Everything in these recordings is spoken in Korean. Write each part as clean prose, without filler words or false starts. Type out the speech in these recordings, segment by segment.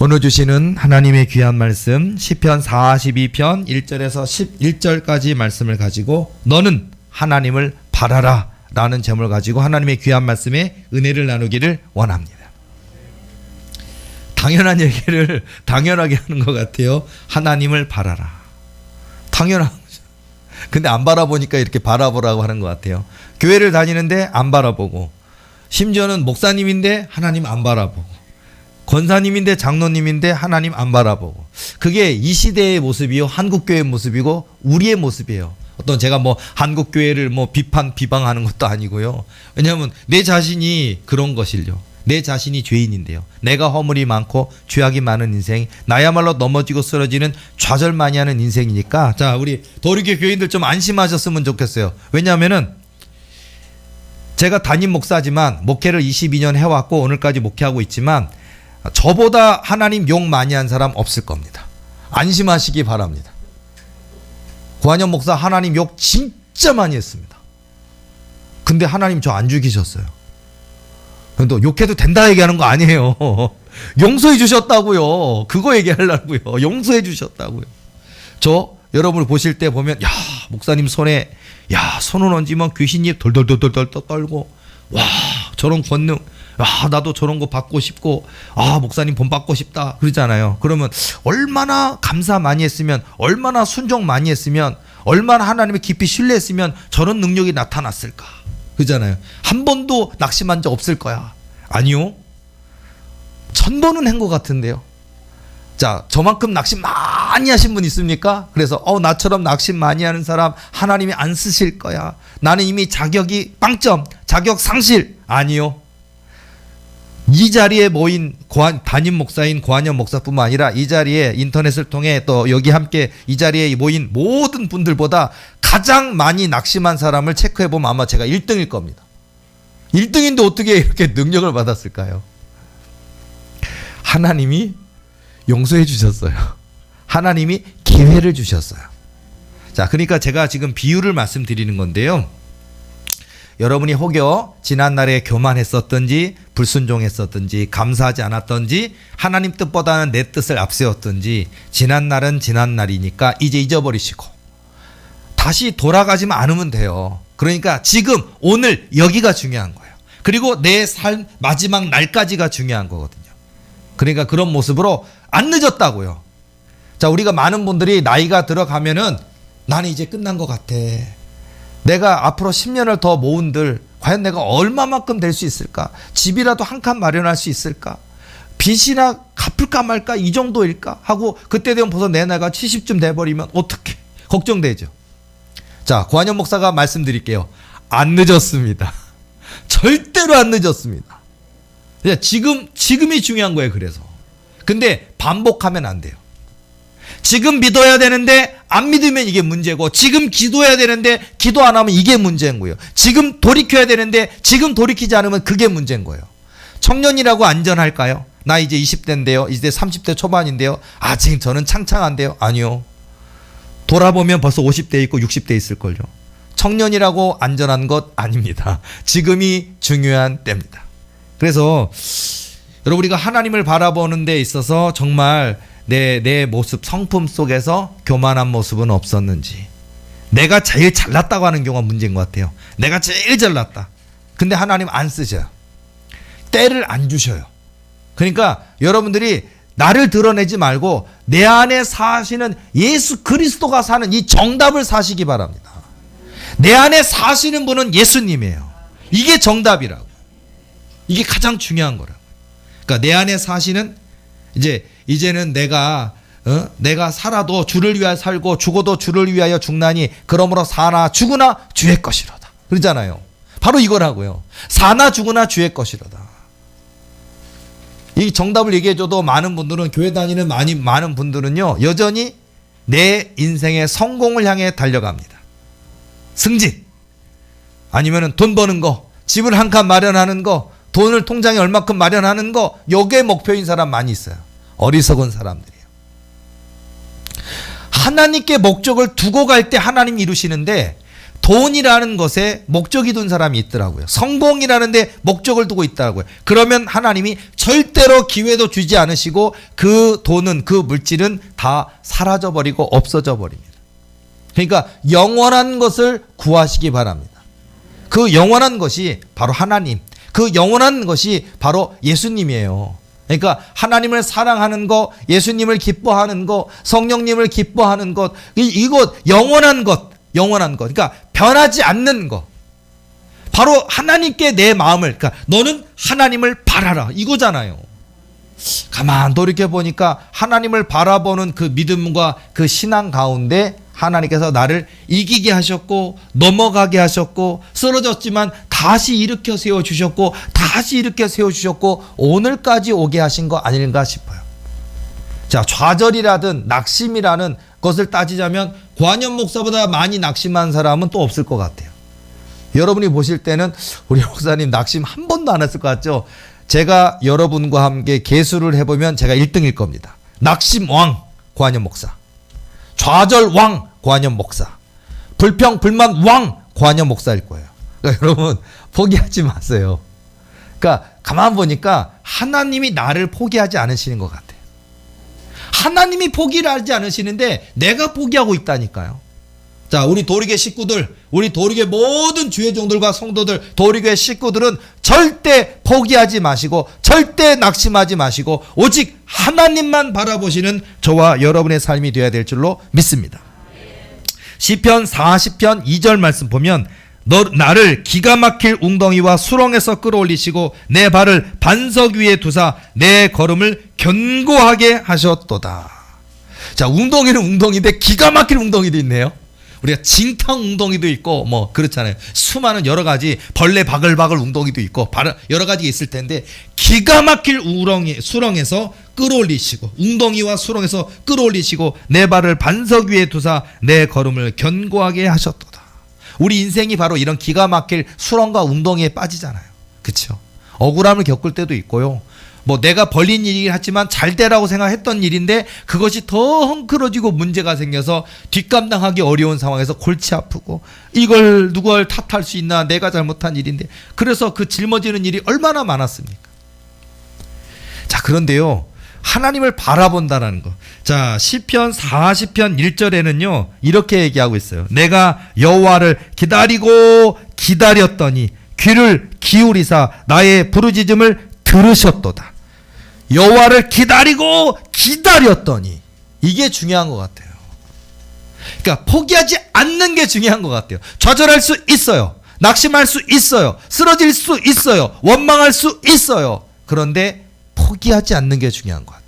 오늘 주시는 하나님의 귀한 말씀 시편 42편 1절에서 11절까지 말씀을 가지고 너는 하나님을 바라라 라는 제목을 가지고 하나님의 귀한 말씀에 은혜를 나누기를 원합니다. 당연한 얘기를 당연하게 하는 것 같아요. 하나님을 바라라. 당연한 거죠. 근데 안 바라보니까 이렇게 바라보라고 하는 것 같아요. 교회를 다니는데 안 바라보고, 심지어는 목사님인데 하나님 안 바라보고, 권사님인데 장로님인데 하나님 안 바라보고. 그게 이 시대의 모습이요, 한국교회의 모습이고 우리의 모습이에요. 어떤 제가 뭐 한국교회를 뭐 비방하는 것도 아니고요. 왜냐하면 내 자신이 그런 것일요. 내 자신이 죄인인데요. 내가 허물이 많고 죄악이 많은 인생, 나야말로 넘어지고 쓰러지는 좌절 많이 하는 인생이니까, 자, 우리 도리교 교인들 좀 안심하셨으면 좋겠어요. 왜냐하면은 제가 담임 목사지만 목회를 22년 해왔고 오늘까지 목회하고 있지만 저보다 하나님 욕 많이 한 사람 없을 겁니다. 안심하시기 바랍니다. 고한영 목사 하나님 욕 진짜 많이 했습니다. 근데 하나님 저 안 죽이셨어요. 또 욕해도 된다 얘기하는 거 아니에요. 용서해 주셨다고요. 그거 얘기하려고요. 용서해 주셨다고요. 저 여러분을 보실 때 보면, 야, 목사님 손에, 야, 손을 얹으면 귀신잎 덜덜덜덜 떨고, 와, 저런 권능, 아, 나도 저런 거 받고 싶고, 아, 목사님 본 받고 싶다 그러잖아요. 그러면 얼마나 감사 많이 했으면, 얼마나 순종 많이 했으면, 얼마나 하나님을 깊이 신뢰했으면 저런 능력이 나타났을까 그러잖아요. 한 번도 낙심한 적 없을 거야. 아니요, 1000번은 한 것 같은데요. 자, 저만큼 낙심 많이 하신 분 있습니까? 그래서 나처럼 낙심 많이 하는 사람 하나님이 안 쓰실 거야. 나는 이미 자격이 빵점, 자격 상실. 아니요, 이 자리에 모인 담임 목사인 고한영 목사뿐만 아니라 이 자리에 인터넷을 통해 또 여기 함께 이 자리에 모인 모든 분들보다 가장 많이 낙심한 사람을 체크해보면 아마 제가 1등일 겁니다. 1등인데 어떻게 이렇게 능력을 받았을까요? 하나님이 용서해 주셨어요. 하나님이 기회를 주셨어요. 자, 그러니까 제가 지금 비유를 말씀드리는 건데요. 여러분이 혹여 지난날에 교만했었든지 불순종했었든지 감사하지 않았든지 하나님 뜻보다는 내 뜻을 앞세웠든지 지난날은 지난날이니까 이제 잊어버리시고 다시 돌아가지만 않으면 돼요. 그러니까 지금 오늘 여기가 중요한 거예요. 그리고 내 삶 마지막 날까지가 중요한 거거든요. 그러니까 그런 모습으로 안 늦었다고요. 자, 우리가 많은 분들이 나이가 들어가면은 나는 이제 끝난 것 같아. 내가 앞으로 10년을 더 모은들 과연 내가 얼마만큼 될 수 있을까? 집이라도 한 칸 마련할 수 있을까? 빚이나 갚을까 말까 이 정도일까? 하고 그때 되면 벌써 내 나이가 70쯤 돼버리면 어떻게 걱정되죠. 자, 고한영 목사가 말씀드릴게요. 안 늦었습니다. 절대로 안 늦었습니다. 지금이 중요한 거예요. 그래서 근데 반복하면 안 돼요. 지금 믿어야 되는데 안 믿으면 이게 문제고, 지금 기도해야 되는데 기도 안 하면 이게 문제인 거예요. 지금 돌이켜야 되는데 지금 돌이키지 않으면 그게 문제인 거예요. 청년이라고 안전할까요? 나 이제 20대인데요. 이제 30대 초반인데요. 지금 저는 창창한데요. 아니요. 돌아보면 벌써 50대 있고 60대 있을걸요. 청년이라고 안전한 것 아닙니다. 지금이 중요한 때입니다. 그래서 여러분, 우리가 하나님을 바라보는 데 있어서 정말 내 모습, 성품 속에서 교만한 모습은 없었는지, 내가 제일 잘났다고 하는 경우가 문제인 것 같아요. 내가 제일 잘났다. 근데 하나님 안 쓰셔요. 때를 안 주셔요. 그러니까 여러분들이 나를 드러내지 말고 내 안에 사시는 예수 그리스도가 사는 이 정답을 사시기 바랍니다. 내 안에 사시는 분은 예수님이에요. 이게 정답이라고. 이게 가장 중요한 거라고. 그러니까 내 안에 사시는, 이제는 내가 살아도 주를 위하여 살고 죽어도 주를 위하여 죽나니 그러므로 사나 죽으나 주의 것이로다 그러잖아요. 바로 이거라고요. 사나 죽으나 주의 것이로다. 이 정답을 얘기해줘도 많은 분들은, 교회 다니는 많은 분들은요, 여전히 내 인생의 성공을 향해 달려갑니다. 승진, 아니면은 돈 버는 거, 집을 한 칸 마련하는 거, 돈을 통장에 얼마큼 마련하는 거, 요게 목표인 사람 많이 있어요. 어리석은 사람들이에요. 하나님께 목적을 두고 갈 때 하나님 이루시는데 돈이라는 것에 목적이 둔 사람이 있더라고요. 성공이라는 데 목적을 두고 있더라고요. 그러면 하나님이 절대로 기회도 주지 않으시고 그 돈은, 그 물질은 다 사라져버리고 없어져 버립니다. 그러니까 영원한 것을 구하시기 바랍니다. 그 영원한 것이 바로 하나님, 그 영원한 것이 바로 예수님이에요. 그러니까 하나님을 사랑하는 것, 예수님을 기뻐하는 것, 성령님을 기뻐하는 것, 이것 영원한 것, 영원한 것. 그러니까 변하지 않는 것. 바로 하나님께 내 마음을, 그러니까 너는 하나님을 바라라 이거잖아요. 가만 돌이켜 보니까 하나님을 바라보는 그 믿음과 그 신앙 가운데 하나님께서 나를 이기게 하셨고 넘어가게 하셨고 쓰러졌지만 다시 일으켜 세워주셨고 다시 일으켜 세워주셨고 오늘까지 오게 하신 거 아닌가 싶어요. 자, 좌절이라든 낙심이라는 것을 따지자면 고한영 목사보다 많이 낙심한 사람은 또 없을 것 같아요. 여러분이 보실 때는 우리 목사님 낙심 한 번도 안 했을 것 같죠? 제가 여러분과 함께 계수를 해보면 제가 1등일 겁니다. 낙심 왕 고한영 목사, 좌절 왕 고한영 목사, 불평 불만 왕 고한영 목사일 거예요. 그러니까 여러분 포기하지 마세요. 그러니까 가만 보니까 하나님이 나를 포기하지 않으시는 것 같아요. 하나님이 포기를 하지 않으시는데 내가 포기하고 있다니까요. 자, 우리 도리교회 식구들, 우리 도리교회 모든 주의 종들과 성도들, 도리교회 식구들은 절대 포기하지 마시고 절대 낙심하지 마시고 오직 하나님만 바라보시는 저와 여러분의 삶이 되어야 될 줄로 믿습니다. 시편 40편 2절 말씀 보면 너 나를 기가 막힐 웅덩이와 수렁에서 끌어올리시고 내 발을 반석 위에 두사 내 걸음을 견고하게 하셨도다. 자, 웅덩이는 웅덩이인데 기가 막힐 웅덩이도 있네요. 우리가 징탕 웅덩이도 있고 뭐 그렇잖아요. 수많은 여러 가지 벌레 바글바글 웅덩이도 있고 여러 가지가 있을 텐데 기가 막힐 수렁에서 끌어올리시고 웅덩이와 수렁에서 끌어올리시고 내 발을 반석 위에 두사 내 걸음을 견고하게 하셨도다. 우리 인생이 바로 이런 기가 막힐 수렁과 웅덩이에 빠지잖아요. 그렇죠? 억울함을 겪을 때도 있고요. 뭐 내가 벌린 일이긴 하지만 잘 되라고 생각했던 일인데 그것이 더 헝클어지고 문제가 생겨서 뒷감당하기 어려운 상황에서 골치 아프고 이걸 누굴 탓할 수 있나, 내가 잘못한 일인데, 그래서 그 짊어지는 일이 얼마나 많았습니까? 자, 그런데요 하나님을 바라본다라는 것. 자, 시편 40편 1절에는요 이렇게 얘기하고 있어요. 내가 여호와를 기다리고 기다렸더니 귀를 기울이사 나의 부르짖음을 들으셨도다. 여호와를 기다리고 기다렸더니, 이게 중요한 것 같아요. 그러니까 포기하지 않는 게 중요한 것 같아요. 좌절할 수 있어요. 낙심할 수 있어요. 쓰러질 수 있어요. 원망할 수 있어요. 그런데 포기하지 않는 게 중요한 것 같아요.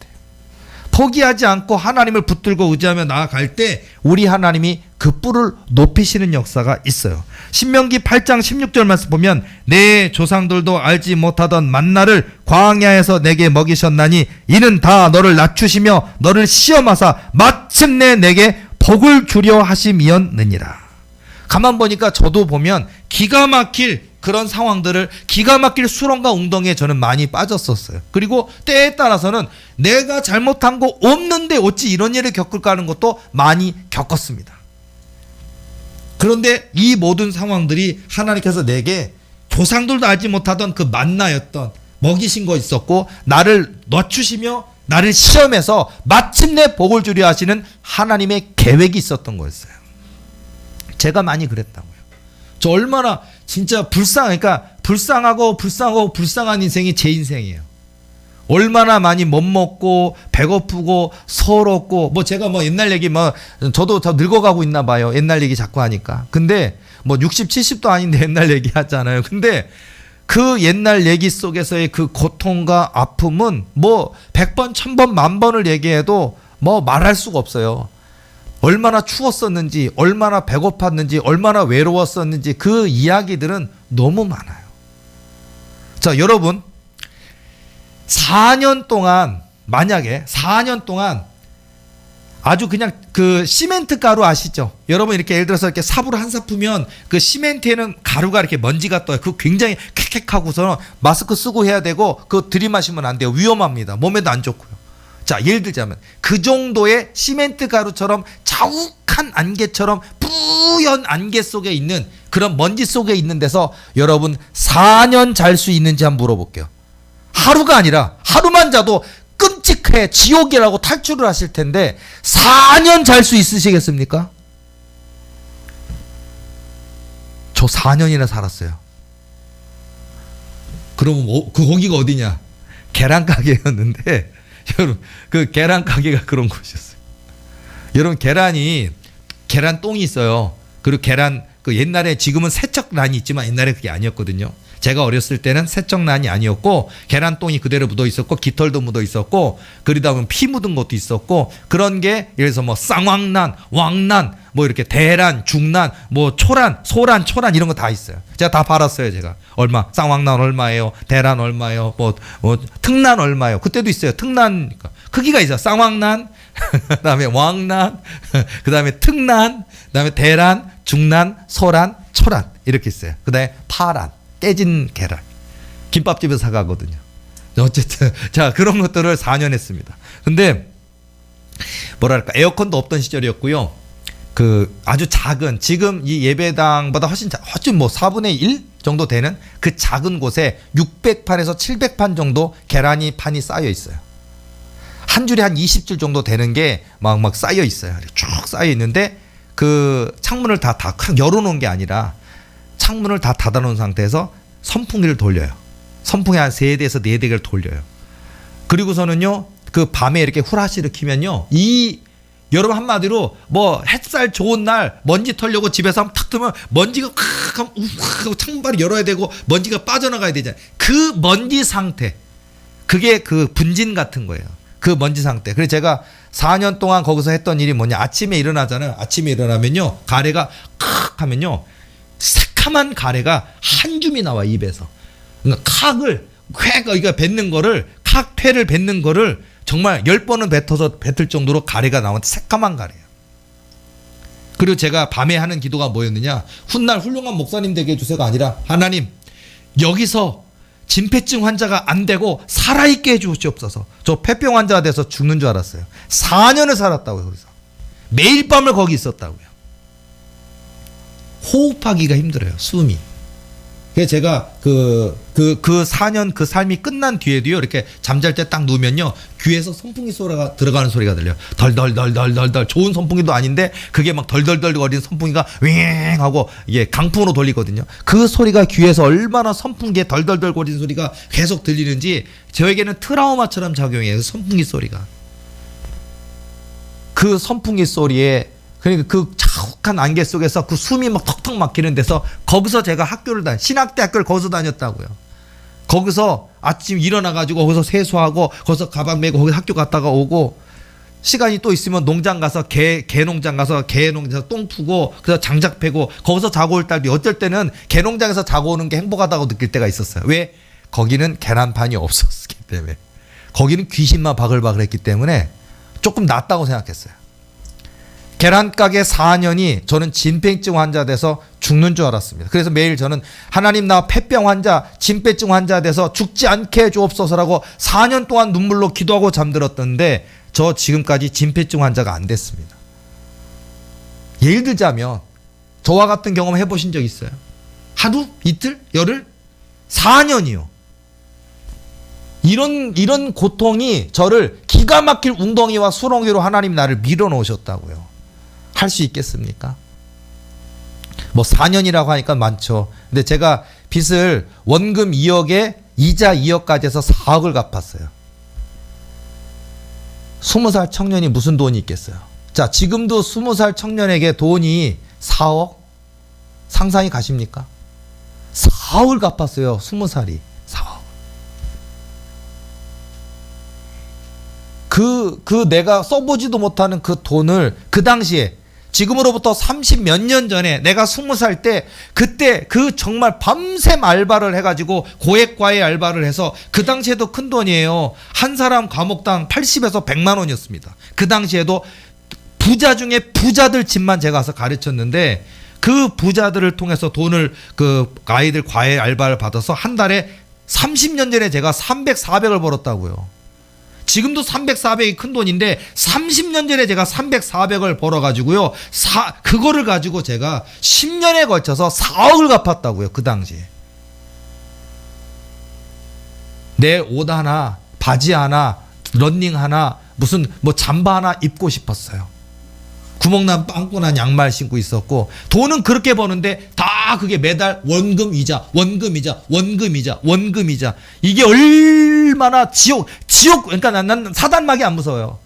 포기하지 않고 하나님을 붙들고 의지하며 나아갈 때 우리 하나님이 그 뿔을 높이시는 역사가 있어요. 신명기 8장 16절 말씀 보면 내 조상들도 알지 못하던 만나를 광야에서 내게 먹이셨나니 이는 다 너를 낮추시며 너를 시험하사 마침내 내게 복을 주려 하심이었느니라. 가만 보니까 저도 보면 기가 막힐 그런 상황들을, 기가 막힐 수렁과 웅덩이에 저는 많이 빠졌었어요. 그리고 때에 따라서는 내가 잘못한 거 없는데 어찌 이런 일을 겪을까 하는 것도 많이 겪었습니다. 그런데 이 모든 상황들이 하나님께서 내게 조상들도 알지 못하던 그 만나였던, 먹이신 거 있었고 나를 낮추시며 나를 시험해서 마침내 복을 주려 하시는 하나님의 계획이 있었던 거였어요. 제가 많이 그랬다고요. 저 얼마나 진짜 그러니까 불쌍하고 불쌍한 인생이 제 인생이에요. 얼마나 많이 못 먹고 배고프고 서럽고, 뭐 제가 뭐 옛날 얘기 저도 더 늙어가고 있나 봐요. 옛날 얘기 자꾸 하니까. 근데 뭐 60, 70도 아닌데 옛날 얘기 하잖아요. 근데 그 옛날 얘기 속에서의 그 고통과 아픔은 뭐 100번, 1000번, 10,000번을 얘기해도 뭐 말할 수가 없어요. 얼마나 추웠었는지, 얼마나 배고팠는지, 얼마나 외로웠었는지 그 이야기들은 너무 많아요. 자, 여러분 4년 동안, 만약에 4년 동안 아주 그냥 그 시멘트 가루 아시죠? 여러분 이렇게 예를 들어서 이렇게 삽으로 한 삽 푸면 그 시멘트에는 가루가 이렇게 먼지가 떠요. 그 굉장히 킥킥하고서는 마스크 쓰고 해야 되고 그거 들이마시면 안 돼요. 위험합니다. 몸에도 안 좋고요. 자, 예를 들자면 그 정도의 시멘트 가루처럼 자욱한 안개처럼 뿌연 안개 속에 있는 그런 먼지 속에 있는 데서 여러분 4년 잘 수 있는지 한번 물어볼게요. 하루가 아니라 하루만 자도 끔찍해 지옥이라고 탈출을 하실 텐데 4년 잘 수 있으시겠습니까? 저 4년이나 살았어요. 그러면 그 거기가 어디냐? 계란 가게였는데 여러분 그 계란 가게가 그런 곳이었어요. 여러분 계란 똥이 있어요. 그리고 계란 그 옛날에 지금은 세척란이 있지만 옛날에 그게 아니었거든요. 제가 어렸을 때는 세척란이 아니었고 계란똥이 그대로 묻어 있었고 깃털도 묻어 있었고 그러다 보면 피 묻은 것도 있었고 그런 게 예를 들어서 뭐 쌍왕란, 왕란, 뭐 이렇게 대란, 중란, 뭐 초란, 소란, 초란 이런 거 다 있어요. 제가 다 팔았어요. 제가 얼마 쌍왕란 얼마예요, 대란 얼마예요, 뭐 특란 얼마예요. 그때도 있어요. 특란 크기가 있어요. 쌍왕란, 그다음에 왕란, 그다음에 특란, 그다음에 대란, 중란, 소란, 초란 이렇게 있어요. 그다음에 파란. 깨진 계란 김밥집에서 사가거든요. 어쨌든 자 그런 것들을 4년 했습니다. 근데 뭐랄까 에어컨도 없던 시절이었고요. 그 아주 작은 지금 이 예배당보다 훨씬 뭐 4분의 1 정도 되는 그 작은 곳에 600판에서 700판 정도 계란이 판이 쌓여 있어요. 한 줄에 한 20줄 정도 되는 게 막 쌓여 있어요. 쭉 쌓여 있는데 그 창문을 다 열어놓은 게 아니라 창문을 다 닫아놓은 상태에서 선풍기를 돌려요. 선풍기 한 3대에서 4대를 돌려요. 그리고서는요 그 밤에 이렇게 후라시를 키면요 이 여러분 한마디로 뭐 햇살 좋은 날 먼지 털려고 집에서 한번 탁 뜨면 먼지가 콱 하면 우악 하고 창문발을 열어야 되고 먼지가 빠져나가야 되잖아요. 그 먼지 상태 그게 그 분진 같은 거예요. 그 먼지 상태. 그래서 제가 4년 동안 거기서 했던 일이 뭐냐, 아침에 일어나잖아요. 아침에 일어나면요 가래가 칵 하면요 새카만 가래가 한 줌이 나와 입에서. 그러니까 칵을 회가 뱉는 거를 칵퇴를 뱉는 거를 정말 10번은 뱉을 정도로 가래가 나오는데 새까만 가래예요. 그리고 제가 밤에 하는 기도가 뭐였느냐, 훗날 훌륭한 목사님 되게 해주세요가 아니라 하나님 여기서 진폐증 환자가 안 되고 살아있게 해주시옵소서. 저 폐병 환자가 돼서 죽는 줄 알았어요. 4년을 살았다고요. 그래서 매일 밤을 거기 있었다고요. 호흡하기가 힘들어요. 숨이. 그래서 제가 그 4년 그 삶이 끝난 뒤에도요 이렇게 잠잘 때 딱 누우면요 귀에서 선풍기 소리가 들어가는 소리가 들려요. 덜덜덜덜덜덜. 좋은 선풍기도 아닌데 그게 막 덜덜덜 거리는 선풍기가 윙 하고 이게 강풍으로 돌리거든요. 그 소리가 귀에서 얼마나 선풍기에 덜덜덜 거리는 소리가 계속 들리는지 저에게는 트라우마처럼 작용해요. 선풍기 소리가. 그 선풍기 소리에 그러니까 그 자욱한 안개 속에서 그 숨이 막 턱턱 막히는 데서 거기서 제가 학교를 신학대학교를 거기서 다녔다고요. 거기서 아침 일어나가지고 거기서 세수하고 거기서 가방 메고 거기 학교 갔다가 오고 시간이 또 있으면 농장 가서 개 농장 가서 개 농장에서 똥 푸고 그래서 장작 패고 거기서 자고 올 때도 어쩔 때는 개 농장에서 자고 오는 게 행복하다고 느낄 때가 있었어요. 왜? 거기는 계란판이 없었기 때문에. 거기는 귀신만 바글바글했기 때문에 조금 낫다고 생각했어요. 계란가게 4년이 저는 진폐증 환자 돼서 죽는 줄 알았습니다. 그래서 매일 저는 하나님 나 폐병 환자, 진폐증 환자 돼서 죽지 않게 해주옵소서라고 4년 동안 눈물로 기도하고 잠들었던데 저 지금까지 진폐증 환자가 안 됐습니다. 예를 들자면 저와 같은 경험 해보신 적 있어요? 하루? 이틀? 열흘? 4년이요. 이런 고통이 저를 기가 막힐 웅덩이와 수렁위로 하나님 나를 밀어놓으셨다고요. 할 수 있겠습니까? 뭐 4년이라고 하니까 많죠. 근데 제가 빚을 원금 2억에 이자 2억까지 해서 4억을 갚았어요. 20살 청년이 무슨 돈이 있겠어요? 자, 지금도 20살 청년에게 돈이 4억? 상상이 가십니까? 4억을 갚았어요. 20살이. 4억. 그 내가 써보지도 못하는 그 돈을 그 당시에 지금으로부터 30 몇 년 전에 내가 20살 때 그때 그 정말 밤샘 알바를 해가지고 고액과외 알바를 해서 그 당시에도 큰 돈이에요. 한 사람 과목당 80에서 100만 원이었습니다. 그 당시에도 부자 중에 부자들 집만 제가 가서 가르쳤는데 그 부자들을 통해서 돈을 그 아이들 과외 알바를 받아서 한 달에 30년 전에 제가 300, 400을 벌었다고요. 지금도 300, 400이 큰 돈인데 30년 전에 제가 300, 400을 벌어가지고요. 그거를 가지고 제가 10년에 걸쳐서 4억을 갚았다고요. 그 당시에. 내 옷 하나, 바지 하나, 런닝 하나, 무슨 뭐 잠바 하나 입고 싶었어요. 구멍난 빵꾸난 양말 신고 있었고, 돈은 그렇게 버는데 다 그게 매달 원금이자 이게 얼마나 그러니까 난 사단막이 안 무서워요.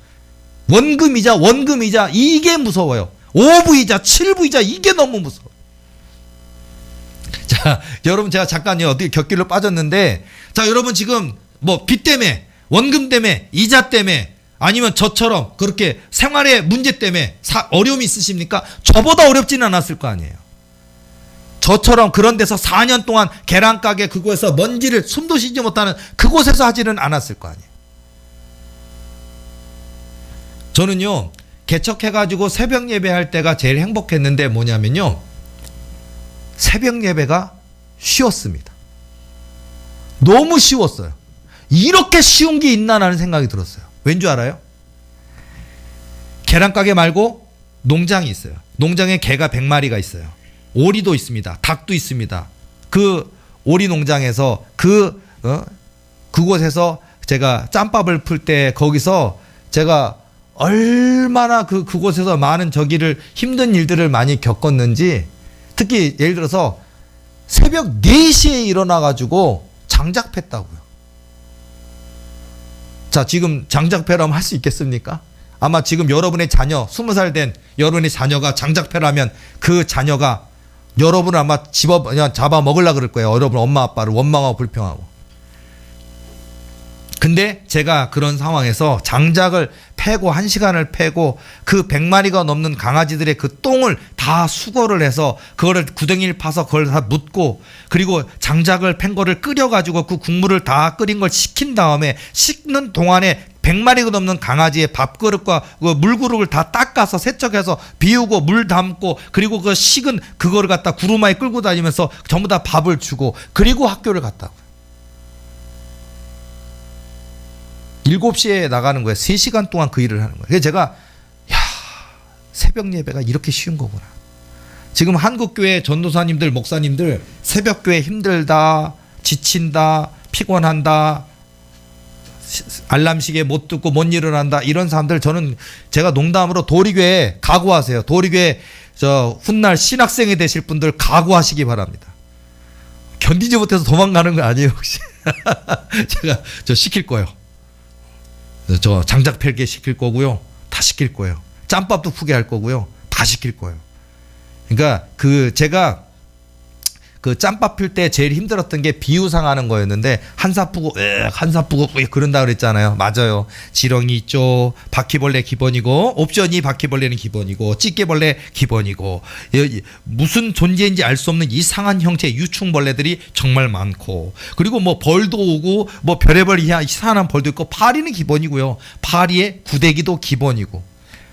원금이자 이게 무서워요. 5부이자 7부이자 이게 너무 무서워. 자, 여러분, 제가 잠깐 어떻게 곁길로 빠졌는데, 자, 여러분 지금 뭐 빚 때문에, 원금 때문에, 이자 때문에, 아니면 저처럼 그렇게 생활의 문제 때문에 어려움이 있으십니까? 저보다 어렵지는 않았을 거 아니에요. 저처럼 그런 데서 4년 동안 계란가게 그곳에서 먼지를 숨도 쉬지 못하는 그곳에서 하지는 않았을 거 아니에요. 저는요, 개척해가지고 새벽 예배할 때가 제일 행복했는데 뭐냐면요, 새벽 예배가 쉬웠습니다. 너무 쉬웠어요. 이렇게 쉬운 게 있나라는 생각이 들었어요. 왠 줄 알아요? 계란가게 말고 농장이 있어요. 농장에 개가 100마리가 있어요. 오리도 있습니다. 닭도 있습니다. 그 오리 농장에서 그곳에서 제가 짬밥을 풀 때 거기서 제가 얼마나 그곳에서 많은 힘든 일들을 많이 겪었는지, 특히 예를 들어서 새벽 4시에 일어나가지고 장작 팼다고요. 자, 지금 장작패라면 할 수 있겠습니까? 아마 지금 여러분의 자녀, 20살 된 여러분의 자녀가 장작패라면 그 자녀가 여러분을 아마 잡아 먹으려고 그럴 거예요. 여러분 엄마 아빠를 원망하고 불평하고. 근데 제가 그런 상황에서 장작을 패고 1시간을 패고 그 100마리가 넘는 강아지들의 그 똥을 다 수거를 해서 그거를 구덩이를 파서 그걸 다 묻고, 그리고 장작을 팬 거를 끓여가지고 그 국물을 다 끓인 걸 식힌 다음에 식는 동안에 100마리가 넘는 강아지의 밥그릇과 그 물그릇을 다 닦아서 세척해서 비우고 물 담고, 그리고 그 식은 그거를 갖다 구루마에 끌고 다니면서 전부 다 밥을 주고, 그리고 학교를 갔다고. 7시에 나가는 거예요. 3시간 동안 그 일을 하는 거예요. 그래서 제가 새벽 예배가 이렇게 쉬운 거구나. 지금 한국교회 전도사님들, 목사님들 새벽교회 힘들다, 지친다, 피곤한다, 알람 시계 못 듣고 못 일어난다, 이런 사람들 제가 농담으로 도리교회 각오하세요. 도리교회 훗날 신학생이 되실 분들 각오하시기 바랍니다. 견디지 못해서 도망가는 거 아니에요 혹시? 제가 시킬 거예요. 저 장작 펠게 시킬 거고요. 다 시킬 거예요. 짬밥도 푸게 할 거고요. 다 시킬 거예요. 그러니까 제가 짬밥 필 때 제일 힘들었던 게 비유상 하는 거였는데, 한사 푸고 그런다 그랬잖아요. 맞아요. 지렁이 있죠. 바퀴벌레 기본이고, 옵션이 바퀴벌레는 기본이고, 찌개벌레 기본이고, 무슨 존재인지 알 수 없는 이상한 형태의 유충벌레들이 정말 많고, 그리고 뭐 벌도 오고 뭐 별의별 이상한 벌도 있고, 파리는 기본이고요. 파리의 구데기도 기본이고,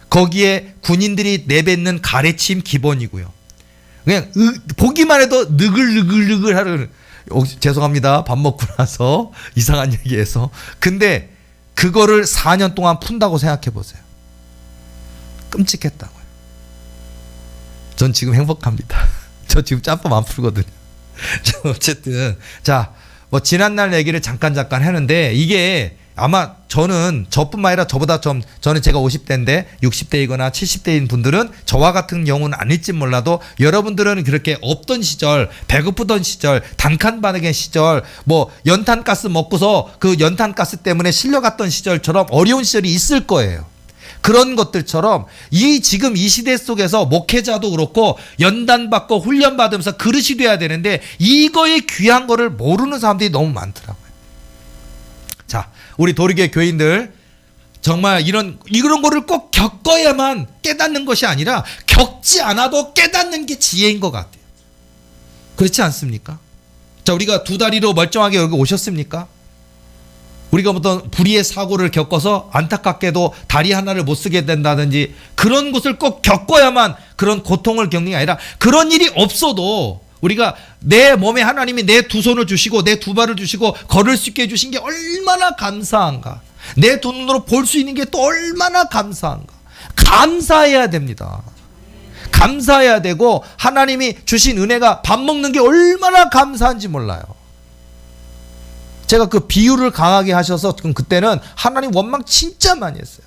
거기에 군인들이 내뱉는 가래침 기본이고요. 그냥 보기만 해도 느글느글느글 하는, 죄송합니다. 밥 먹고 나서 이상한 얘기해서. 근데 그거를 4년 동안 푼다고 생각해 보세요. 끔찍했다고요. 전 지금 행복합니다. 저 지금 짬밥 안 풀거든요. 어쨌든 자, 뭐 지난날 얘기를 잠깐 하는데, 이게 아마 저뿐만 아니라 저는 제가 50대인데 60대이거나 70대인 분들은 저와 같은 경우는 아닐지 몰라도, 여러분들은 그렇게 없던 시절, 배고프던 시절, 단칸 반응의 시절, 뭐 연탄가스 먹고서 그 연탄가스 때문에 실려갔던 시절처럼 어려운 시절이 있을 거예요. 그런 것들처럼 지금 이 시대 속에서 목회자도 그렇고 연단받고 훈련받으면서 그릇이 돼야 되는데, 이거의 귀한 거를 모르는 사람들이 너무 많더라고요. 자, 우리 도리교회 교인들, 정말 이런 거를 꼭 겪어야만 깨닫는 것이 아니라, 겪지 않아도 깨닫는 게 지혜인 것 같아요. 그렇지 않습니까? 자, 우리가 두 다리로 멀쩡하게 여기 오셨습니까? 우리가 어떤 불의의 사고를 겪어서 안타깝게도 다리 하나를 못 쓰게 된다든지, 그런 것을 꼭 겪어야만 그런 고통을 겪는 게 아니라, 그런 일이 없어도 우리가 내 몸에 하나님이 내 두 손을 주시고 내 두 발을 주시고 걸을 수 있게 해주신 게 얼마나 감사한가. 내 두 눈으로 볼 수 있는 게 또 얼마나 감사한가. 감사해야 됩니다. 감사해야 되고 하나님이 주신 은혜가 밥 먹는 게 얼마나 감사한지 몰라요. 제가 그 비유를 강하게 하셔서 그때는 하나님 원망 진짜 많이 했어요.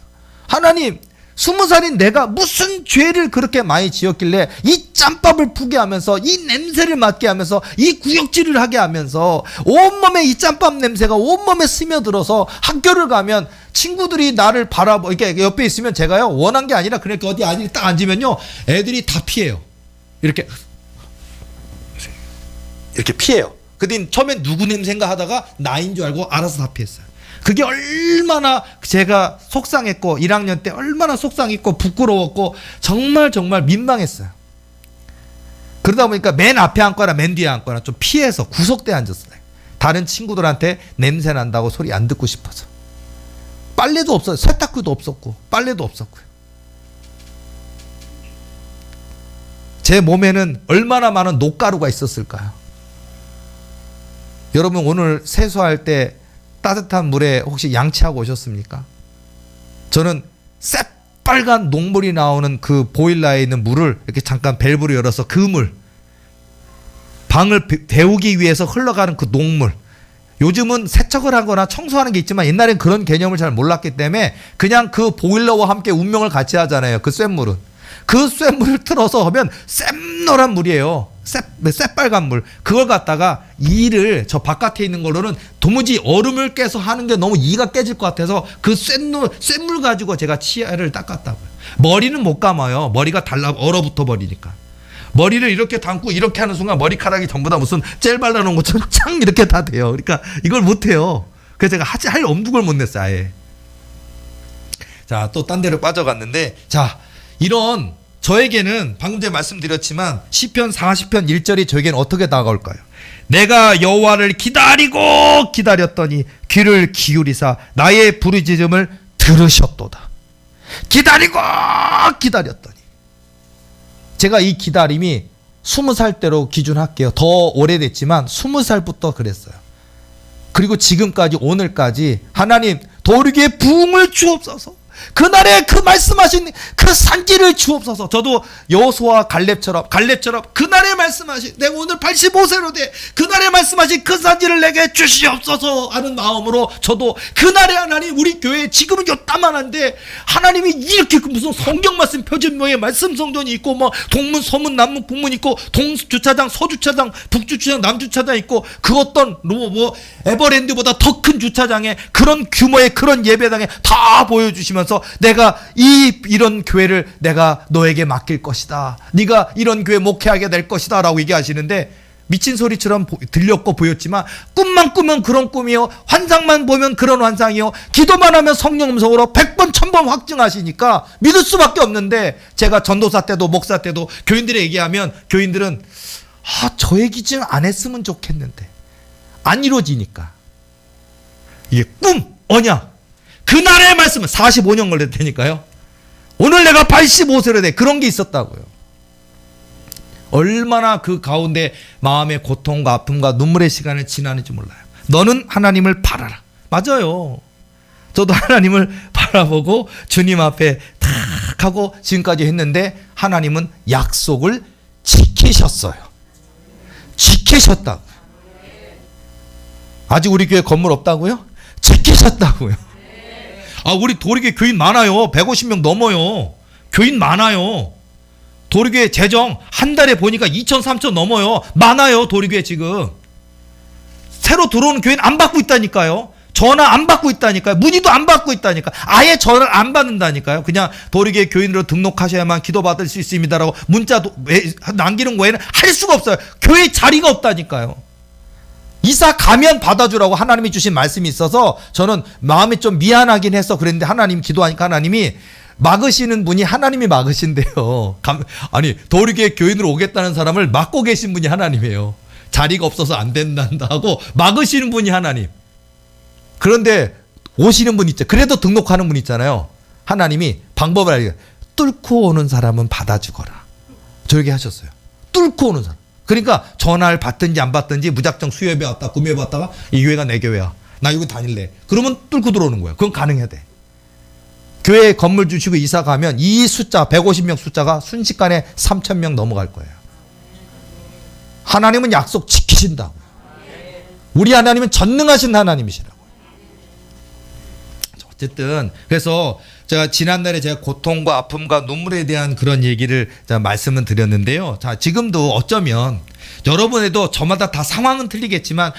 하나님 20살인 내가 무슨 죄를 그렇게 많이 지었길래 이 짬밥을 푸게 하면서 이 냄새를 맡게 하면서 이 구역질을 하게 하면서 온몸에 이 짬밥 냄새가 온몸에 스며들어서 학교를 가면 친구들이 나를 바라보 이렇게 옆에 있으면 제가요 원한 게 아니라 그러니까 어디 아들이 딱 앉으면요 애들이 다 피해요. 이렇게 피해요. 근데 처음엔 누구 냄새인가 하다가 나인 줄 알고 알아서 다 피했어요. 그게 얼마나 제가 속상했고 1학년 때 얼마나 속상했고 부끄러웠고 정말 민망했어요. 그러다 보니까 맨 앞에 앉거나 맨 뒤에 앉거나 좀 피해서 구석대에 앉았어요. 다른 친구들한테 냄새 난다고 소리 안 듣고 싶어서. 빨래도 없어요. 세탁기도 없었고 빨래도 없었고요. 제 몸에는 얼마나 많은 녹가루가 있었을까요? 여러분 오늘 세수할 때 따뜻한 물에 혹시 양치하고 오셨습니까? 저는 새빨간 녹물이 나오는 그 보일러에 있는 물을 이렇게 잠깐 밸브를 열어서 그 물, 방을 데우기 위해서 흘러가는 그 녹물, 요즘은 세척을 하거나 청소하는 게 있지만 옛날엔 그런 개념을 잘 몰랐기 때문에 그냥 그 보일러와 함께 운명을 같이 하잖아요. 그 쇳물은. 그 쇳물을 틀어서 하면 샛노란 물이에요. 새빨간 물. 그걸 갖다가 이를 저 바깥에 있는 걸로는 도무지 얼음을 깨서 하는 게 너무 이가 깨질 것 같아서 그 쇳물 가지고 제가 치아를 닦았다고요. 머리는 못 감아요. 머리가 얼어붙어 버리니까. 머리를 이렇게 감고 이렇게 하는 순간 머리카락이 전부 다 무슨 젤 발라놓은 것처럼 창 이렇게 다 돼요. 그러니까 이걸 못해요. 그래서 제가 할 엄두를 못 냈어요. 아예. 자, 또 딴 데로 빠져갔는데 자, 이런 저에게는 방금 전에 말씀드렸지만 시편 40편 1절이 저에게는 어떻게 다가올까요? 내가 여호와를 기다리고 기다렸더니 귀를 기울이사 나의 부르짖음을 들으셨도다. 기다리고 기다렸더니. 제가 이 기다림이 20살 때로 기준할게요. 더 오래됐지만 20살부터 그랬어요. 그리고 지금까지 오늘까지 하나님 도리게 부흥을 주옵소서. 그날에 그 말씀하신 그 산지를 주옵소서. 저도 여호수아와 갈렙처럼 그날에 말씀하신 내가 오늘 85세로 돼 그날에 말씀하신 그 산지를 내게 주시옵소서 하는 마음으로 저도 그날에 하나님 우리 교회 지금은 요따만한데 하나님이 이렇게 무슨 성경 말씀 표준명에 말씀 성전이 있고 뭐 동문 서문 남문 북문 있고 동주차장 서주차장 북주차장 남주차장 있고 그 어떤 뭐 에버랜드보다 더 큰 주차장에 그런 규모의 그런 예배당에 다 보여주시면서 내가 이런 교회를 내가 너에게 맡길 것이다. 네가 이런 교회 목회하게 될 것이다 라고 얘기하시는데 미친 소리처럼 들렸고 보였지만 꿈만 꾸면 그런 꿈이요. 환상만 보면 그런 환상이요. 기도만 하면 성령 음성으로 100번 1000번 확증하시니까 믿을 수밖에 없는데 제가 전도사 때도 목사 때도 교인들이 얘기하면 교인들은 저 얘기 좀 안 했으면 좋겠는데 안 이루어지니까 이게 꿈, 언약 그날의 말씀은 45년 걸렸다니까요. 오늘 내가 85세로 돼. 그런 게 있었다고요. 얼마나 그 가운데 마음의 고통과 아픔과 눈물의 시간을 지나는지 몰라요. 너는 하나님을 바라라. 맞아요. 저도 하나님을 바라보고 주님 앞에 탁 하고 지금까지 했는데 하나님은 약속을 지키셨어요. 지키셨다고요. 아직 우리 교회 건물 없다고요? 지키셨다고요. 우리 도리교회 교인 많아요. 150명 넘어요. 교인 많아요. 도리교회 재정 한 달에 보니까 2천 3천 넘어요. 많아요. 도리교회 지금 새로 들어오는 교인 안 받고 있다니까요. 전화 안 받고 있다니까요. 문의도 안 받고 있다니까. 아예 전화를 안 받는다니까요. 그냥 도리교회 교인으로 등록하셔야만 기도받을 수 있습니다라고 문자 남기는 외에는 할 수가 없어요. 교회 자리가 없다니까요. 이사 가면 받아주라고 하나님이 주신 말씀이 있어서 저는 마음이 좀 미안하긴 해서 그랬는데 하나님 기도하니까 하나님이 막으시는 분이 하나님이 막으신대요. 아니 도리교회 교인으로 오겠다는 사람을 막고 계신 분이 하나님이에요. 자리가 없어서 안 된다고 막으시는 분이 하나님. 그런데 오시는 분 있죠. 그래도 등록하는 분 있잖아요. 하나님이 방법을 알려 뚫고 오는 사람은 받아주거라. 저에게 하셨어요. 뚫고 오는 사람. 그러니까 전화를 받든지 안 받든지 무작정 수협해 왔다 구매해 왔다가 이 교회가 내 교회야. 나 여기 다닐래. 그러면 뚫고 들어오는 거야. 그건 가능해야 돼. 교회 건물 주시고 이사 가면 이 숫자 150명 숫자가 순식간에 3,000명 넘어갈 거예요. 하나님은 약속 지키신다고. 우리 하나님은 전능하신 하나님이시라고. 어쨌든 그래서 제가 지난날에 제가 고통과 아픔과 눈물에 대한 그런 얘기를 제가 말씀을 드렸는데요. 자, 지금도 어쩌면 여러분에도 저마다 다 상황은 틀리겠지만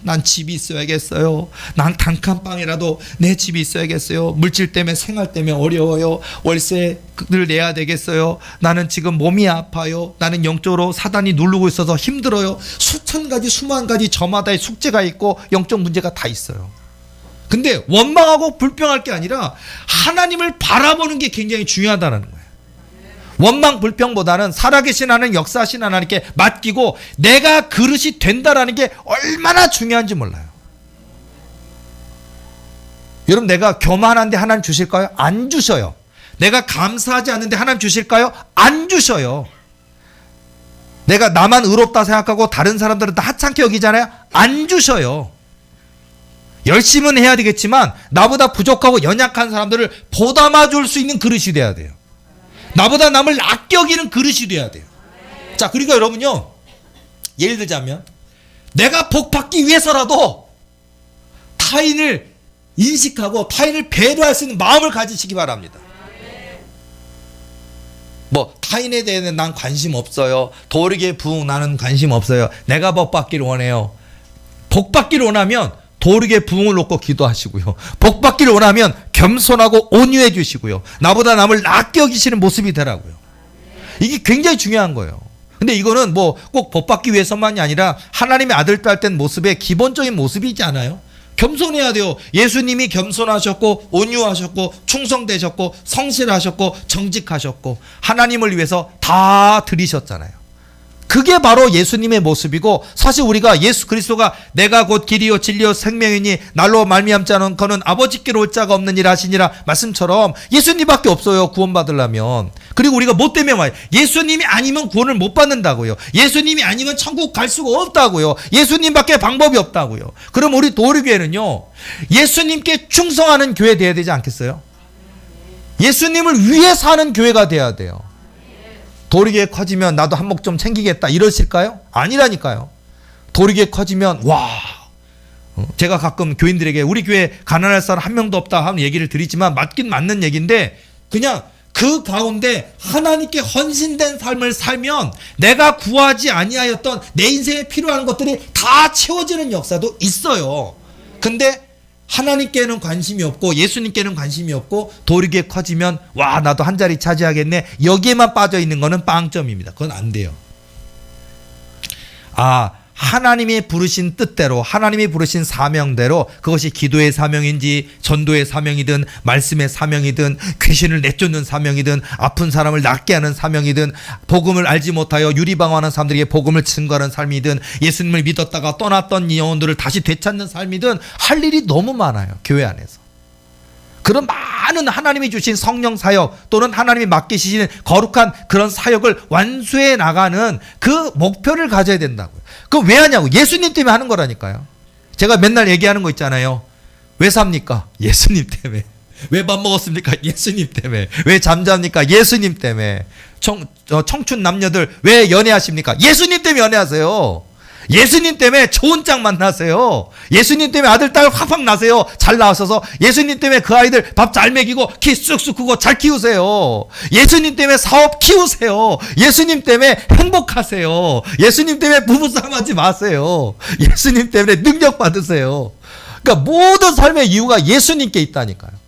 난 집이 있어야겠어요. 난 단칸방이라도 내 집이 있어야겠어요. 물질 때문에 생활 때문에 어려워요. 월세를 내야 되겠어요. 나는 지금 몸이 아파요. 나는 영적으로 사단이 누르고 있어서 힘들어요. 수천 가지 수만 가지 저마다의 숙제가 있고 영적 문제가 다 있어요. 근데 원망하고 불평할 게 아니라 하나님을 바라보는 게 굉장히 중요하다는 거예요. 원망 불평보다는 살아계신 하나님, 역사하신 하나님께 맡기고 내가 그릇이 된다라는 게 얼마나 중요한지 몰라요. 여러분, 내가 교만한데 하나님 주실까요? 안 주셔요. 내가 감사하지 않는데 하나님 주실까요? 안 주셔요. 내가 나만 의롭다 생각하고 다른 사람들은 다 하찮게 여기잖아요. 안 주셔요. 열심은 해야 되겠지만 나보다 부족하고 연약한 사람들을 보담아 줄 수 있는 그릇이 돼야 돼요. 나보다 남을 아껴기는 그릇이 돼야 돼요. 자, 그러니까 여러분요, 예를 들자면 내가 복 받기 위해서라도 타인을 인식하고 타인을 배려할 수 있는 마음을 가지시기 바랍니다. 뭐 타인에 대해서는 난 관심 없어요. 도르게 부흥 나는 관심 없어요. 내가 복 받기를 원해요. 복 받기를 원하면 도르게 부흥을 놓고 기도하시고요. 복 받기를 원하면 겸손하고 온유해 주시고요. 나보다 남을 아껴기시는 모습이 되라고요. 이게 굉장히 중요한 거예요. 근데 이거는 뭐 꼭 복 받기 위해서만이 아니라 하나님의 아들 딸 된 모습의 기본적인 모습이지 않아요? 겸손해야 돼요. 예수님이 겸손하셨고 온유하셨고 충성되셨고 성실하셨고 정직하셨고 하나님을 위해서 다 드리셨잖아요. 그게 바로 예수님의 모습이고, 사실 우리가 예수 그리스도가 내가 곧 길이요 진리요 생명이니 날로 말미암지 않은 거는 아버지께로 올 자가 없느니라 하시니라 말씀처럼 예수님밖에 없어요, 구원받으려면. 그리고 우리가 뭐 때문에 와요? 예수님이 아니면 구원을 못 받는다고요. 예수님이 아니면 천국 갈 수가 없다고요. 예수님밖에 방법이 없다고요. 그럼 우리 도리교회는요, 예수님께 충성하는 교회 돼야 되지 않겠어요? 예수님을 위해 사는 교회가 돼야 돼요. 도리교회 커지면 나도 한몫 좀 챙기겠다 이러실까요? 아니라니까요. 도리교회 커지면 제가 가끔 교인들에게 우리 교회 가난할 사람 한 명도 없다 하는 얘기를 드리지만 맞긴 맞는 얘기인데, 그냥 그 가운데 하나님께 헌신된 삶을 살면 내가 구하지 아니하였던 내 인생에 필요한 것들이 다 채워지는 역사도 있어요. 근데 하나님께는 관심이 없고 예수님께는 관심이 없고 도리교회 커지면 나도 한 자리 차지하겠네, 여기에만 빠져 있는 거는 빵점입니다. 그건 안 돼요. 하나님이 부르신 뜻대로, 하나님이 부르신 사명대로, 그것이 기도의 사명인지 전도의 사명이든 말씀의 사명이든 귀신을 내쫓는 사명이든 아픈 사람을 낫게 하는 사명이든 복음을 알지 못하여 유리방황하는 사람들에게 복음을 증거하는 삶이든 예수님을 믿었다가 떠났던 영혼들을 다시 되찾는 삶이든 할 일이 너무 많아요, 교회 안에서. 그런 많은 하나님이 주신 성령 사역 또는 하나님이 맡기시는 거룩한 그런 사역을 완수해 나가는 그 목표를 가져야 된다고요. 그거 왜 하냐고. 예수님 때문에 하는 거라니까요. 제가 맨날 얘기하는 거 있잖아요. 왜 삽니까? 예수님 때문에. 왜 밥 먹었습니까? 예수님 때문에. 왜 잠잡니까? 예수님 때문에. 청춘 남녀들 왜 연애하십니까? 예수님 때문에 연애하세요. 예수님 때문에 좋은 짝 만나세요. 예수님 때문에 아들 딸 확확 나세요. 잘 나와서 예수님 때문에 그 아이들 밥 잘 먹이고 키 쑥쑥 크고 잘 키우세요. 예수님 때문에 사업 키우세요. 예수님 때문에 행복하세요. 예수님 때문에 부부싸움 하지 마세요. 예수님 때문에 능력 받으세요. 그러니까 모든 삶의 이유가 예수님께 있다니까요.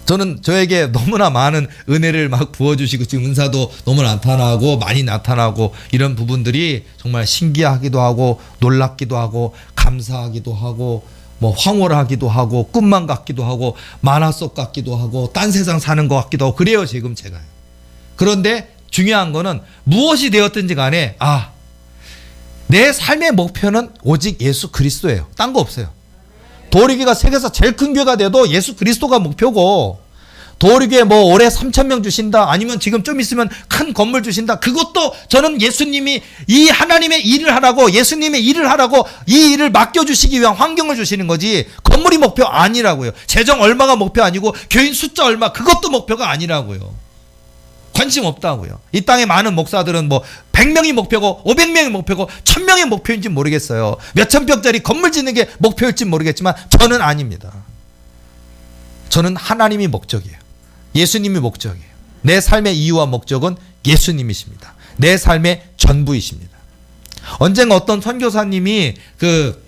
저는 저에게 너무나 많은 은혜를 막 부어주시고 지금 은사도 너무 나타나고 많이 나타나고 이런 부분들이 정말 신기하기도 하고 놀랍기도 하고 감사하기도 하고 뭐 황홀하기도 하고 꿈만 같기도 하고 만화 속 같기도 하고 딴 세상 사는 것 같기도 하고 그래요, 지금 제가. 그런데 중요한 거는 무엇이 되었든지 간에 내 삶의 목표는 오직 예수 그리스도예요. 딴 거 없어요. 도리교회가 세계에서 제일 큰 교회가 돼도 예수 그리스도가 목표고, 도리교회 뭐 올해 3,000명 주신다, 아니면 지금 좀 있으면 큰 건물 주신다, 그것도 저는 예수님이 이 하나님의 일을 하라고, 예수님의 일을 하라고 이 일을 맡겨주시기 위한 환경을 주시는 거지, 건물이 목표 아니라고요. 재정 얼마가 목표 아니고 교인 숫자 얼마, 그것도 목표가 아니라고요. 관심 없다고요. 이 땅에 많은 목사들은 뭐 100명이 목표고 500명이 목표고 1000명이 목표인지 모르겠어요. 몇천 평짜리 건물 짓는 게 목표일지 모르겠지만 저는 아닙니다. 저는 하나님이 목적이에요. 예수님이 목적이에요. 내 삶의 이유와 목적은 예수님이십니다. 내 삶의 전부이십니다. 언젠가 어떤 선교사님이 그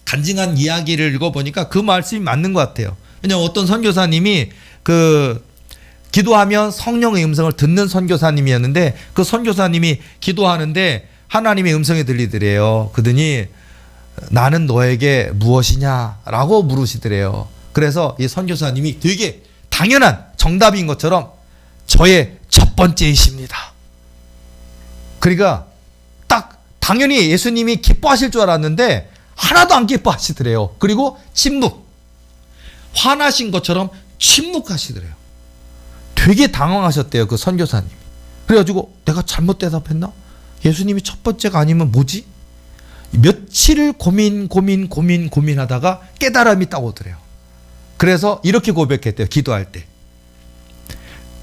간증한 이야기를 읽어보니까 그 말씀이 맞는 것 같아요. 왜냐하면 어떤 선교사님이 그 기도하면 성령의 음성을 듣는 선교사님이었는데, 그 선교사님이 기도하는데 하나님의 음성이 들리더래요. 그러더니 나는 너에게 무엇이냐라고 물으시더래요. 그래서 이 선교사님이 되게 당연한 정답인 것처럼 저의 첫 번째이십니다. 그러니까 딱 당연히 예수님이 기뻐하실 줄 알았는데 하나도 안 기뻐하시더래요. 그리고 침묵. 화나신 것처럼 침묵하시더래요. 되게 당황하셨대요, 그 선교사님이. 그래가지고 내가 잘못 대답했나? 예수님이 첫 번째가 아니면 뭐지? 며칠을 고민하다가 깨달음이 딱 오더래요. 그래서 이렇게 고백했대요, 기도할 때.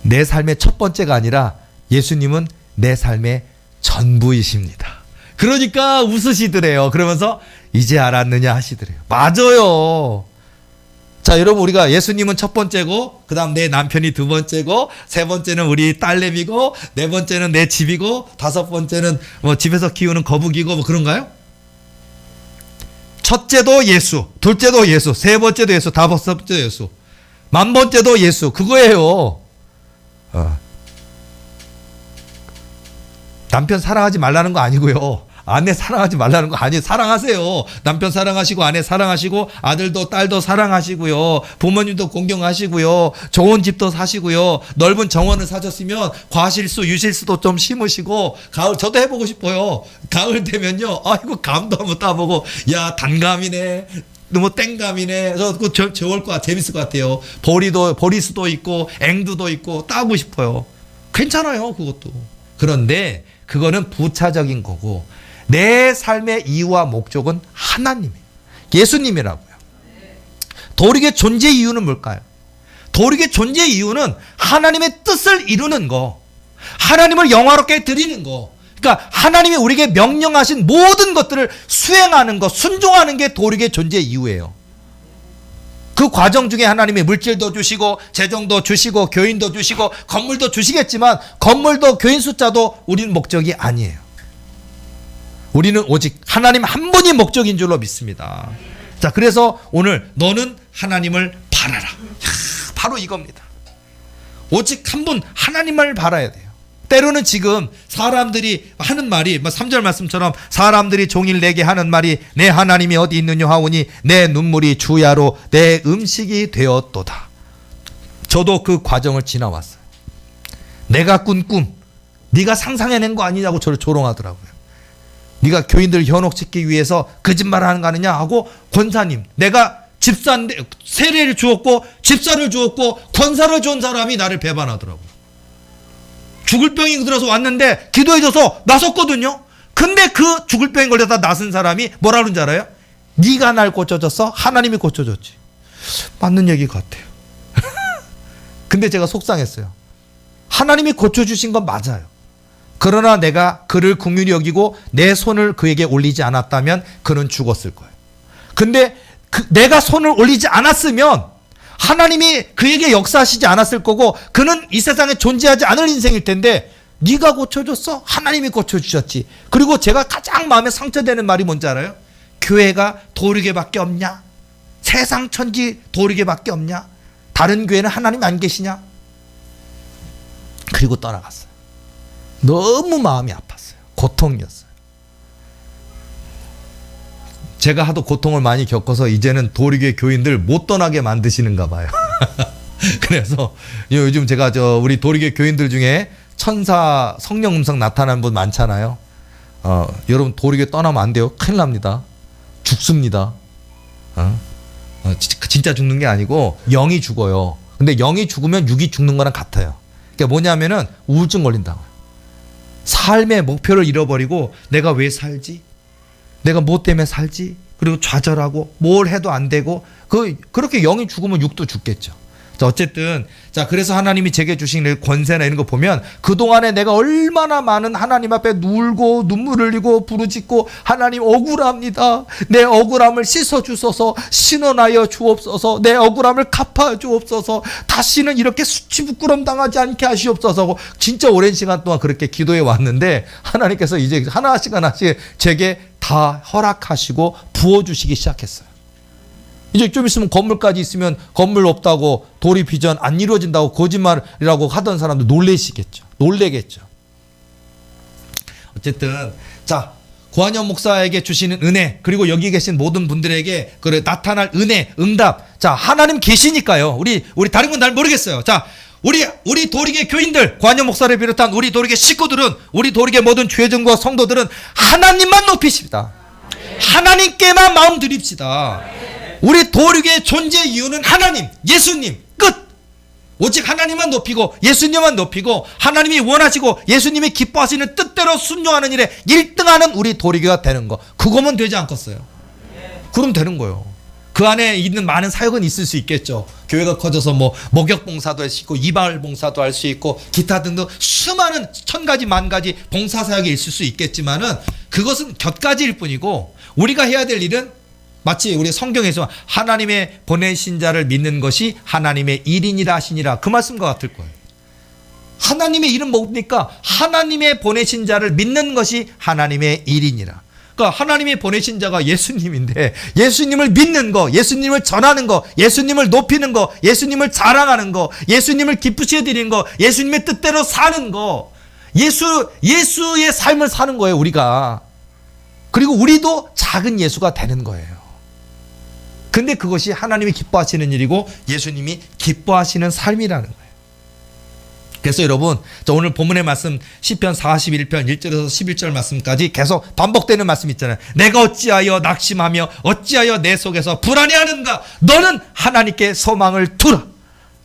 내 삶의 첫 번째가 아니라 예수님은 내 삶의 전부이십니다. 그러니까 웃으시더래요. 그러면서 이제 알았느냐 하시더래요. 맞아요. 자, 여러분, 우리가 예수님은 첫 번째고, 그 다음 내 남편이 두 번째고, 세 번째는 우리 딸내미고, 네 번째는 내 집이고, 다섯 번째는 뭐 집에서 키우는 거북이고, 뭐 그런가요? 첫째도 예수, 둘째도 예수, 세 번째도 예수, 다섯 번째도 예수, 만 번째도 예수, 그거예요. 남편 사랑하지 말라는 거 아니고요. 아내 사랑하지 말라는 거 아니에요. 사랑하세요. 남편 사랑하시고 아내 사랑하시고 아들도 딸도 사랑하시고요. 부모님도 공경하시고요. 좋은 집도 사시고요. 넓은 정원을 사셨으면 과실수, 유실수도 좀 심으시고, 가을 저도 해보고 싶어요. 가을 되면요. 아이고 감도 한번 따보고, 야 단감이네. 뭐 땡감이네. 저 그거 좋을 것 같아. 재밌을 것 같아요. 보리수도 있고 앵두도 있고 따고 싶어요. 괜찮아요, 그것도. 그런데 그거는 부차적인 거고, 내 삶의 이유와 목적은 하나님이에요. 예수님이라고요. 도리의 존재 이유는 뭘까요? 도리의 존재 이유는 하나님의 뜻을 이루는 거, 하나님을 영화롭게 드리는 거, 그러니까 하나님이 우리에게 명령하신 모든 것들을 수행하는 것, 순종하는 게 도리의 존재 이유예요. 그 과정 중에 하나님이 물질도 주시고 재정도 주시고 교인도 주시고 건물도 주시겠지만, 건물도 교인 숫자도 우리는 목적이 아니에요. 우리는 오직 하나님 한 분이 목적인 줄로 믿습니다. 자, 그래서 오늘 너는 하나님을 바라라. 바로 이겁니다. 오직 한 분 하나님을 바라야 돼요. 때로는 지금 사람들이 하는 말이 3절 말씀처럼, 사람들이 종일 내게 하는 말이 내 하나님이 어디 있느냐 하오니 내 눈물이 주야로 내 음식이 되었도다. 저도 그 과정을 지나왔어요. 내가 꾼 꿈 네가 상상해낸 거 아니냐고 저를 조롱하더라고요. 네가 교인들 현혹시키기 위해서 거짓말하는 거 아니냐 하고, 권사님, 내가 집사인데 세례를 주었고 집사를 주었고 권사를 준 사람이 나를 배반하더라고요. 죽을 병이 들어서 왔는데 기도해줘서 나섰거든요. 근데 그 죽을 병에 걸려서 나선 사람이 뭐라 그러는지 알아요? 네가 날 고쳐줬어? 하나님이 고쳐줬지. 맞는 얘기 같아요. 근데 제가 속상했어요. 하나님이 고쳐주신 건 맞아요. 그러나 내가 그를 긍휼히 여기고 내 손을 그에게 올리지 않았다면 그는 죽었을 거예요. 근데 내가 손을 올리지 않았으면 하나님이 그에게 역사하시지 않았을 거고, 그는 이 세상에 존재하지 않을 인생일 텐데, 네가 고쳐줬어? 하나님이 고쳐주셨지. 그리고 제가 가장 마음에 상처되는 말이 뭔지 알아요? 교회가 도리교밖에 없냐? 세상 천지 도리교밖에 없냐? 다른 교회는 하나님 안 계시냐? 그리고 떠나갔어요. 너무 마음이 아팠어요. 고통이었어요. 제가 하도 고통을 많이 겪어서 이제는 도리교회 교인들 못 떠나게 만드시는가 봐요. 그래서 요즘 제가 우리 도리교회 교인들 중에 천사 성령 음성 나타나는 분 많잖아요. 여러분 도리교회 떠나면 안 돼요. 큰일 납니다. 죽습니다. 진짜 죽는 게 아니고 영이 죽어요. 근데 영이 죽으면 육이 죽는 거랑 같아요. 그러니까 뭐냐면은 우울증 걸린다고요. 삶의 목표를 잃어버리고 내가 왜 살지? 내가 뭐 때문에 살지? 그리고 좌절하고 뭘 해도 안 되고 그렇게 영이 죽으면 육도 죽겠죠. 자, 어쨌든 자, 그래서 하나님이 제게 주신 권세나 이런 거 보면 그동안에 내가 얼마나 많은 하나님 앞에 울고 눈물 흘리고 부르짖고 하나님 억울합니다. 내 억울함을 씻어 주소서. 신원하여 주옵소서. 내 억울함을 갚아 주옵소서. 다시는 이렇게 수치 부끄럼 당하지 않게 하시옵소서. 진짜 오랜 시간 동안 그렇게 기도해 왔는데 하나님께서 이제 하나씩 제게 다 허락하시고 부어주시기 시작했어요. 이제 좀 있으면 건물까지 있으면 건물 없다고 도리 비전 안 이루어진다고 거짓말이라고 하던 사람들 놀래겠죠. 어쨌든 자, 고한영 목사에게 주시는 은혜, 그리고 여기 계신 모든 분들에게 그 나타날 은혜, 응답. 자, 하나님 계시니까요. 우리 다른 건 잘 모르겠어요. 자, 우리 도리계 교인들, 고한영 목사를 비롯한 우리 도리계 식구들은, 우리 도리계 모든 죄정과 성도들은 하나님만 높이십니다. 하나님께만 마음 드립시다. 우리 도리계의 존재 이유는 하나님, 예수님, 끝. 오직 하나님만 높이고 예수님만 높이고 하나님이 원하시고 예수님이 기뻐하시는 뜻대로 순종하는 일에 1등하는 우리 도리계가 되는 거, 그거면 되지 않겠어요? 그럼 되는 거예요. 그 안에 있는 많은 사역은 있을 수 있겠죠. 교회가 커져서 뭐 목욕 봉사도 할 수 있고 이발 봉사도 할 수 있고 기타 등등 수많은 천가지 만가지 봉사 사역이 있을 수 있겠지만은 그것은 곁가지일 뿐이고, 우리가 해야 될 일은 마치 우리 성경에서 하나님의 보내신 자를 믿는 것이 하나님의 일이니라 하시니라, 그 말씀과 같을 거예요. 하나님의 일은 뭡니까? 하나님의 보내신 자를 믿는 것이 하나님의 일이니라. 그러니까 하나님이 보내신 자가 예수님인데 예수님을 믿는 거, 예수님을 전하는 거, 예수님을 높이는 거, 예수님을 자랑하는 거, 예수님을 기쁘시게 드리는 거, 예수님의 뜻대로 사는 거, 예수의 삶을 사는 거예요, 우리가. 그리고 우리도 작은 예수가 되는 거예요. 근데 그것이 하나님이 기뻐하시는 일이고 예수님이 기뻐하시는 삶이라는 거예요. 그래서 여러분, 오늘 본문의 말씀 시편 41편 1절에서 11절 말씀까지 계속 반복되는 말씀 있잖아요. 내가 어찌하여 낙심하며 어찌하여 내 속에서 불안해하는가? 너는 하나님께 소망을 두라.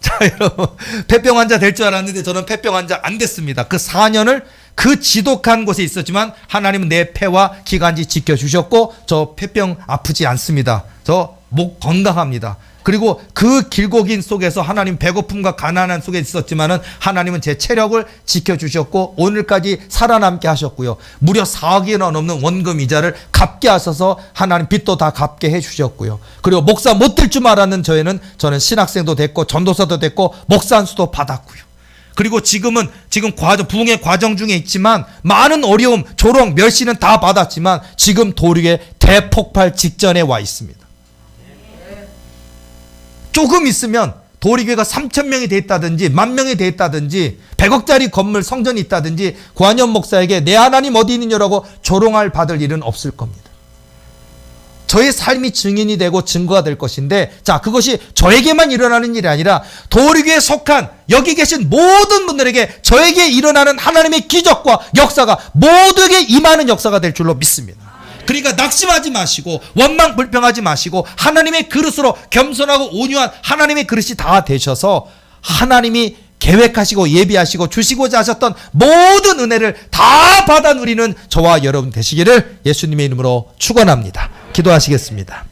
자, 여러분, 폐병 환자 될 줄 알았는데 저는 폐병 환자 안 됐습니다. 그 4년을 그 지독한 곳에 있었지만 하나님은 내 폐와 기관지 지켜주셨고 저 폐병 아프지 않습니다. 저 목 건강합니다. 그리고 그 길고 긴 속에서 하나님 배고픔과 가난한 속에 있었지만은 하나님은 제 체력을 지켜주셨고 오늘까지 살아남게 하셨고요. 무려 4억이나 넘는 원금 이자를 갚게 하셔서 하나님 빚도 다 갚게 해주셨고요. 그리고 목사 못 될 줄 알았는 저는 신학생도 됐고 전도사도 됐고 목사 안수도 받았고요. 그리고 지금 부흥의 과정 중에 있지만 많은 어려움, 조롱, 멸시는 다 받았지만 지금 도리의 대폭발 직전에 와 있습니다. 조금 있으면 도리교회가 3,000명이 돼 있다든지 10,000명이 돼 있다든지 100억짜리 건물 성전이 있다든지 고한영 목사에게 내 하나님 어디 있느냐라고 조롱할 받을 일은 없을 겁니다. 저의 삶이 증인이 되고 증거가 될 것인데, 자, 그것이 저에게만 일어나는 일이 아니라 도리교회에 속한 여기 계신 모든 분들에게 저에게 일어나는 하나님의 기적과 역사가 모두에게 임하는 역사가 될 줄로 믿습니다. 그러니까 낙심하지 마시고 원망 불평하지 마시고 하나님의 그릇으로 겸손하고 온유한 하나님의 그릇이 다 되셔서 하나님이 계획하시고 예비하시고 주시고자 하셨던 모든 은혜를 다 받아 누리는 저와 여러분 되시기를 예수님의 이름으로 축원합니다. 기도하시겠습니다.